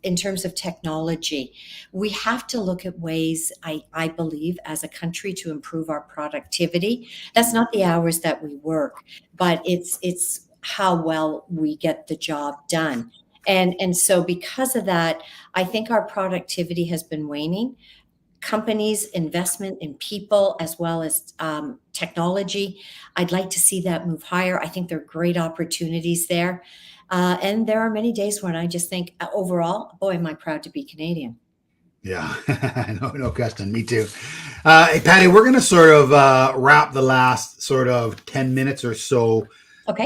In terms of technology, we have to look at ways, I believe, as a country to improve our productivity. That's not the hours that we work, but it's how well we get the job done. And so because of that, I think our productivity has been waning. Companies' investment in people as well as technology, I'd like to see that move higher. I think there are great opportunities there. And there are many days when I just think overall, boy, am I proud to be Canadian. Yeah, no question. Me too. Hey, Patty, we're going to sort of wrap the last sort of 10 minutes or so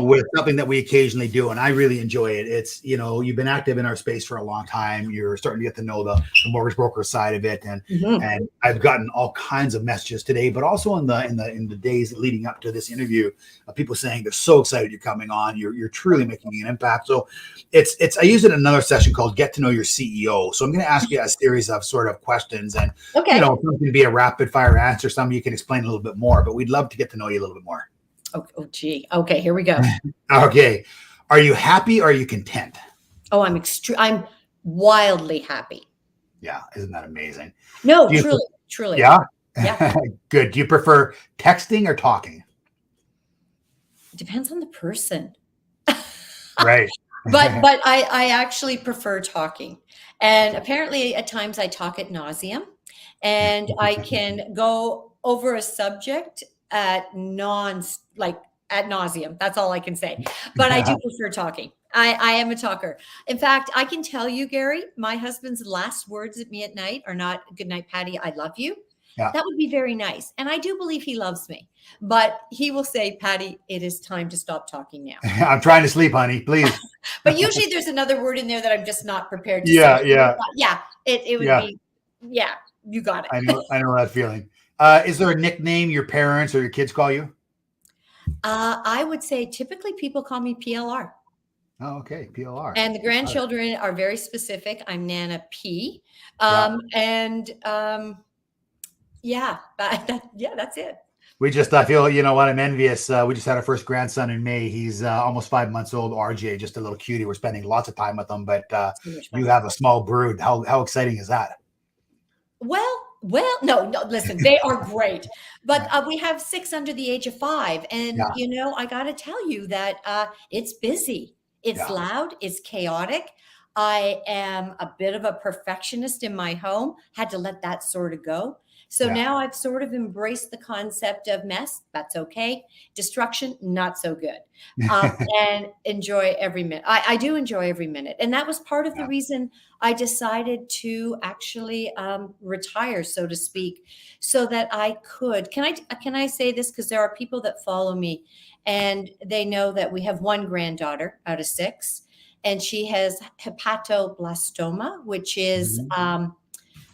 with something that we occasionally do, and I really enjoy it. It's, you've been active in our space for a long time. You're starting to get to know the mortgage broker side of it, and and I've gotten all kinds of messages today, but also in the days leading up to this interview, people saying they're so excited you're coming on. You're truly making an impact. So it's I use it in another session called Get to Know Your CEO. So I'm going to ask you a series of sort of questions, and some can be a rapid fire answer, some you can explain a little bit more, but we'd love to get to know you a little bit more. Oh, gee. Okay, here we go. Okay. Are you happy or are you content? Oh, I'm wildly happy. Yeah. Isn't that amazing? No, truly. Yeah. Yeah. Good. Do you prefer texting or talking? Depends on the person. Right. But I actually prefer talking. And apparently at times I talk ad nauseum, and I can go over a subject at nauseum. That's all I can say. But I do prefer talking. I am a talker. In fact, I can tell you, Gary, my husband's last words at me at night are not "Good night, Patty, I love you." Yeah. That would be very nice. And I do believe he loves me, but he will say, Patty, it is time to stop talking now. I'm trying to sleep, honey, please. But usually there's another word in there that I'm just not prepared to Yeah, say. yeah. Yeah. It would Yeah. be, yeah, you got it. I know that feeling. Is there a nickname your parents or your kids call you? I would say typically people call me PLR. Oh, okay. PLR. And the grandchildren are very specific. I'm Nana P. Yeah. Yeah, that's it. We just, I feel, you know what, I'm envious. We just had our first grandson in May. He's almost 5 months old, RJ, just a little cutie. We're spending lots of time with him, but you have a small brood. How exciting is that? Well, no, listen, they are great. But we have 6 under the age of 5. And, I got to tell you that it's busy. It's loud. It's chaotic. I am a bit of a perfectionist in my home. Had to let that sort of go. So now I've sort of embraced the concept of mess. That's okay. Destruction, not so good. And enjoy every minute. I do enjoy every minute. And that was part of the reason I decided to actually retire, so to speak, so that I could. Can I say this? Because there are people that follow me and they know that we have one granddaughter out of 6, and she has hepatoblastoma, which is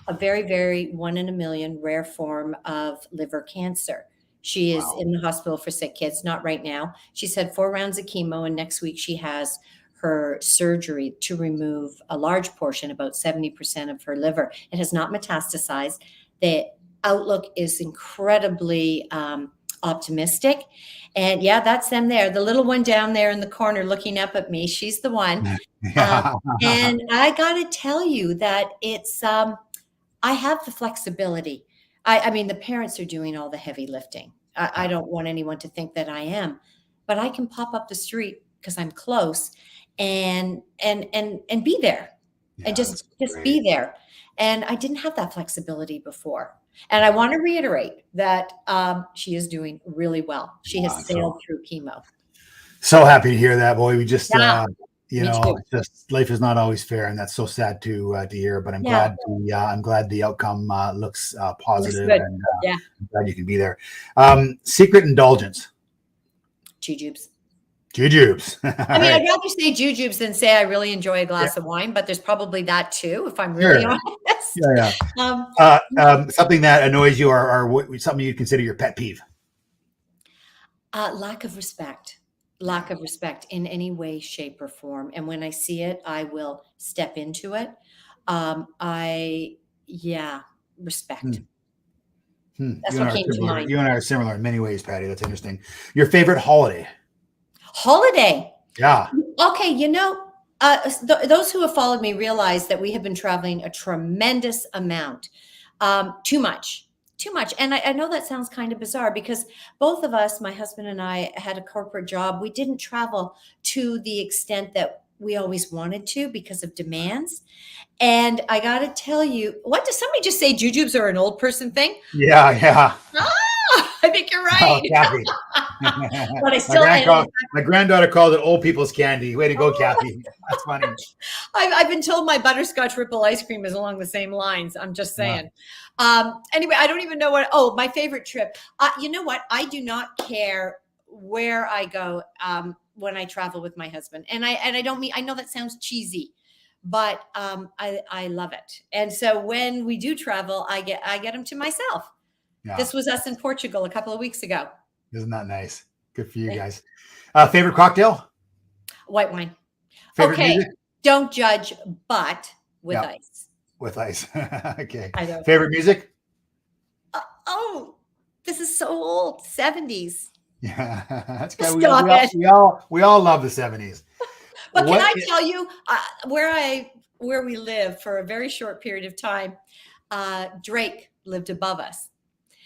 a very, very 1 in a million rare form of liver cancer. She is in the hospital for sick kids, not right now. She's had 4 rounds of chemo, and next week she has her surgery to remove a large portion, about 70% of her liver. It has not metastasized. The outlook is incredibly optimistic. And that's them there. The little one down there in the corner looking up at me, she's the one. And I got to tell you that it's, I have the flexibility. I mean, the parents are doing all the heavy lifting. I don't want anyone to think that I am, but I can pop up the street because I'm close and be there and just be there. And I didn't have that flexibility before. And I want to reiterate that she is doing really well. She has sailed through chemo. So happy to hear that, boy. We just, just life is not always fair, and that's so sad to hear. But I'm glad the outcome looks positive, and I'm glad you can be there. Secret indulgence. Jujubes. Jujubes. I mean, I'd rather say jujubes than say I really enjoy a glass of wine, but there's probably that too, if I'm really honest. Something that annoys you, or something you consider your pet peeve. Lack of respect. Lack of respect in any way, shape, or form. And when I see it, I will step into it. Respect. That's what came to mind. You and I are similar in many ways, Patty. That's interesting. Your favorite holiday? Holiday. Yeah. Okay. Those who have followed me realize that we have been traveling a tremendous amount. Too much. And I know that sounds kind of bizarre because both of us, my husband and I, had a corporate job. We didn't travel to the extent that we always wanted to because of demands. And I got to tell you, what does somebody just say? Jujubes are an old person thing? Yeah. I think you're right. Kathy. But I still my granddaughter called it old people's candy. Way to go, Kathy. That's funny. I've been told my butterscotch ripple ice cream is along the same lines. I'm just saying. Anyway, I don't even know my favorite trip. You know what? I do not care where I go when I travel with my husband. And I don't mean, I know that sounds cheesy, but I love it. And so when we do travel, I get him to myself. Yeah. This was us in Portugal a couple of weeks ago. Isn't that nice? Good for you guys. Favorite cocktail? White wine. Favorite music? Don't judge, but with ice. With ice. Okay. I know. Favorite music? This is so old. 70s. Yeah, that's good. Stop it. We all love the 70s. But can I tell you where we live for a very short period of time? Drake lived above us.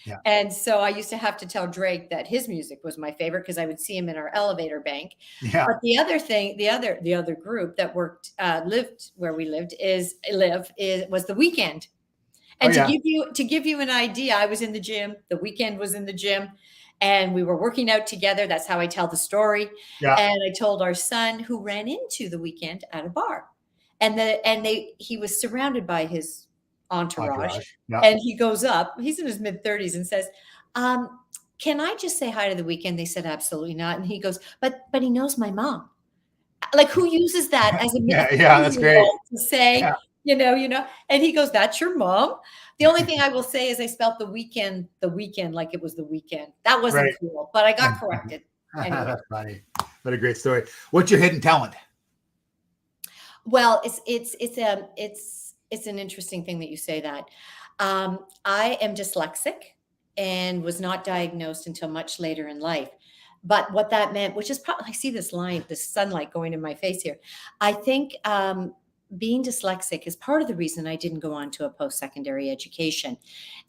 Yeah. And so I used to have to tell Drake that his music was my favorite because I would see him in our elevator bank. Yeah. But the other group that lived where we lived was The Weeknd. And to give you an idea, I was in the gym. The Weeknd was in the gym, and we were working out together. That's how I tell the story. Yeah. And I told our son, who ran into The Weeknd at a bar, and he was surrounded by his entourage. Yeah. And he goes up, he's in his mid-30s, and says, can I just say hi to the weekend? They said, absolutely not. And he goes, but he knows my mom. Like, who uses that as a Yeah, that's great. to say, you know, and he goes, that's your mom. The only thing I will say is I spelt the weekend like it was the weekend. That wasn't cool, but I got corrected. Anyway. That's funny. What a great story. What's your hidden talent? Well, it's an interesting thing that you say that. I am dyslexic and was not diagnosed until much later in life. But what that meant, which is probably, I see this sunlight going in my face here. I think being dyslexic is part of the reason I didn't go on to a post-secondary education.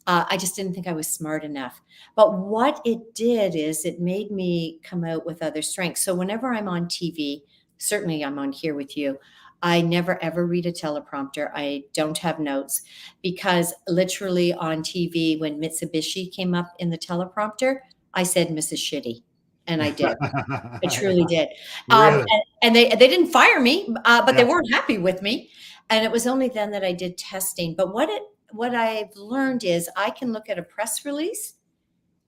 I just didn't think I was smart enough. But what it did is it made me come out with other strengths. So whenever I'm on TV, certainly I'm on here with you, I never, ever read a teleprompter. I don't have notes, because literally on TV, when Mitsubishi came up in the teleprompter, I said, Mrs. Shitty. And I did. I truly did. Really? And they didn't fire me, but they weren't happy with me. And it was only then that I did testing. But what I've learned is I can look at a press release.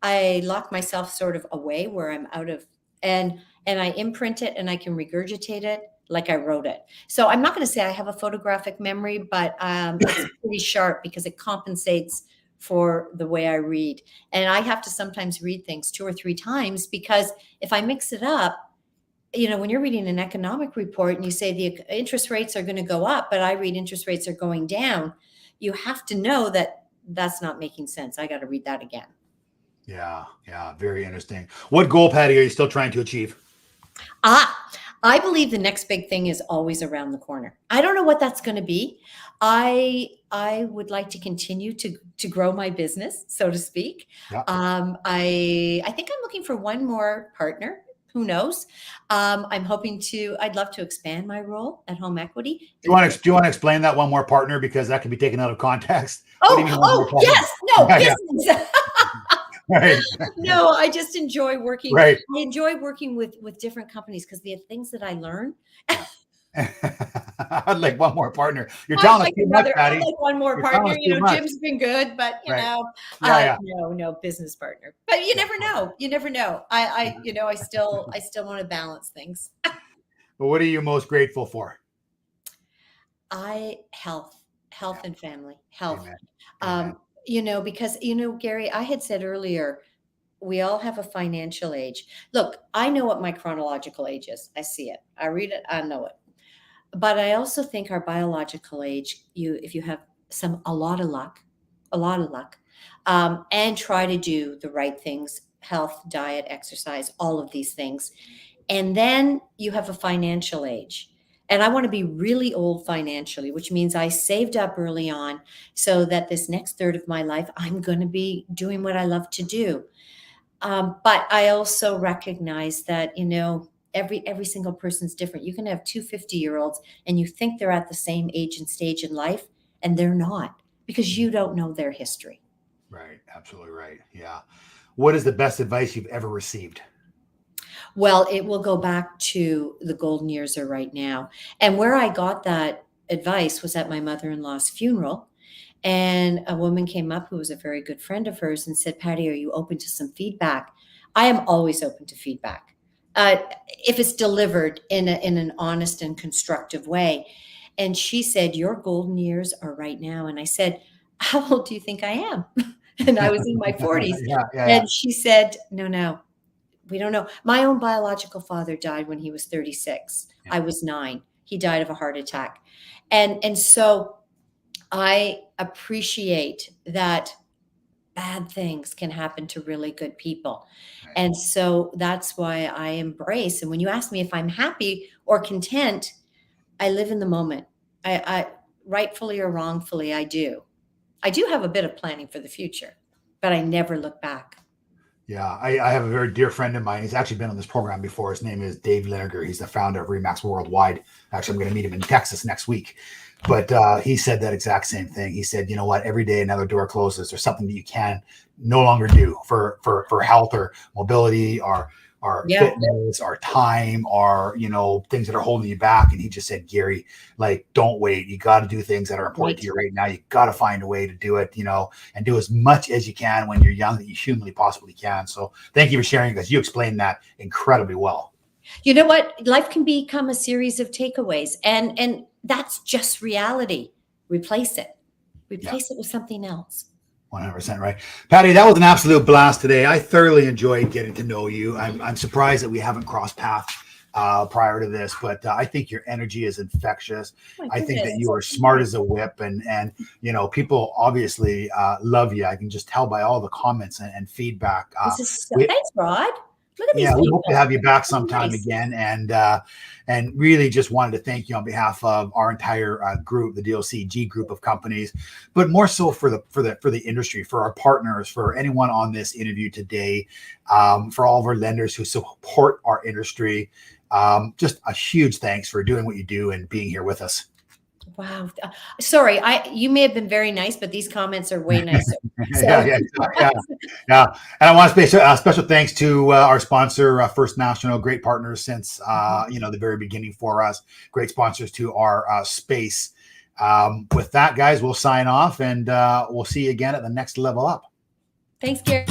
I lock myself sort of away where I'm out of, and I imprint it and I can regurgitate it like I wrote it. So I'm not going to say I have a photographic memory, but it's pretty sharp because it compensates for the way I read. And I have to sometimes read things 2 or 3 times, because if I mix it up, you know, when you're reading an economic report and you say the interest rates are going to go up, but I read interest rates are going down, you have to know that that's not making sense. I got to read that again. Yeah. Very interesting. What goal, Patty, are you still trying to achieve? I believe the next big thing is always around the corner. I don't know what that's going to be. I would like to continue to grow my business, so to speak. Yeah. I think I'm looking for one more partner. Who knows? I'd love to expand my role at HomeEquity. Do you want to explain that one more partner, because that can be taken out of context? Yes. No, business. Right. No, I just enjoy working. Right. I enjoy working with different companies because the things that I learn. I'd like one more partner. You're telling us too much, Patty. I'd like one more partner. You know, Jim's been good, but no business partner. But you never know. You never know. I still want to balance things. But what are you most grateful for? Health and family. Health. Amen. Because, Gary, I had said earlier, we all have a financial age. Look, I know what my chronological age is. I see it. I read it. I know it. But I also think our biological age, if you have a lot of luck, and try to do the right things, health, diet, exercise, all of these things. And then you have a financial age. And I want to be really old financially, which means I saved up early on so that this next third of my life, I'm going to be doing what I love to do. But I also recognize that, every single person's different. You can have 2 50-year-olds and you think they're at the same age and stage in life, and they're not, because you don't know their history. Right. Absolutely right. Yeah. What is the best advice you've ever received? Well, it will go back to the golden years are right now. And where I got that advice was at my mother-in-law's funeral. And a woman came up who was a very good friend of hers and said, Patty, are you open to some feedback? I am always open to feedback. If it's delivered in an honest and constructive way. And she said, your golden years are right now. And I said, how old do you think I am? And I was in my 40s. And she said, no. We don't know. My own biological father died when he was 36. Yeah. I was 9. He died of a heart attack. And so I appreciate that bad things can happen to really good people. Right. And so that's why I embrace. And when you ask me if I'm happy or content, I live in the moment. I rightfully or wrongfully, I do. I do have a bit of planning for the future, but I never look back. Yeah, I have a very dear friend of mine. He's actually been on this program before. His name is Dave Linegar. He's the founder of Remax Worldwide. Actually, I'm going to meet him in Texas next week. But he said that exact same thing. He said, you know what? Every day another door closes. There's something that you can no longer do for health or mobility or our Yeah. fitness, our time, our, things that are holding you back. And he just said, Gary, like, don't wait. You got to do things that are important to you right now. You got to find a way to do it, and do as much as you can when you're young that you humanly possibly can. So thank you for sharing, because you explained that incredibly well. You know what? Life can become a series of takeaways, and that's just reality. Replace it with something else. 100% right. Patty, that was an absolute blast today. I thoroughly enjoyed getting to know you. I'm surprised that we haven't crossed paths prior to this, but I think your energy is infectious. I think that you are smart as a whip, and people obviously love you. I can just tell by all the comments and feedback. Thanks, Rod. Look at these we people. hope to have you back sometime Nice. again, and really just wanted to thank you on behalf of our entire group, the DLCG group of companies, but more so for the industry, for our partners, for anyone on this interview today, for all of our lenders who support our industry. Just a huge thanks for doing what you do and being here with us. Wow. Sorry, you may have been very nice, but these comments are way nicer. So. Yeah. And I want to say a special thanks to our sponsor, First National, great partners since the very beginning for us. Great sponsors to our space. With that, guys, we'll sign off, and we'll see you again at the next level up. Thanks, Gary.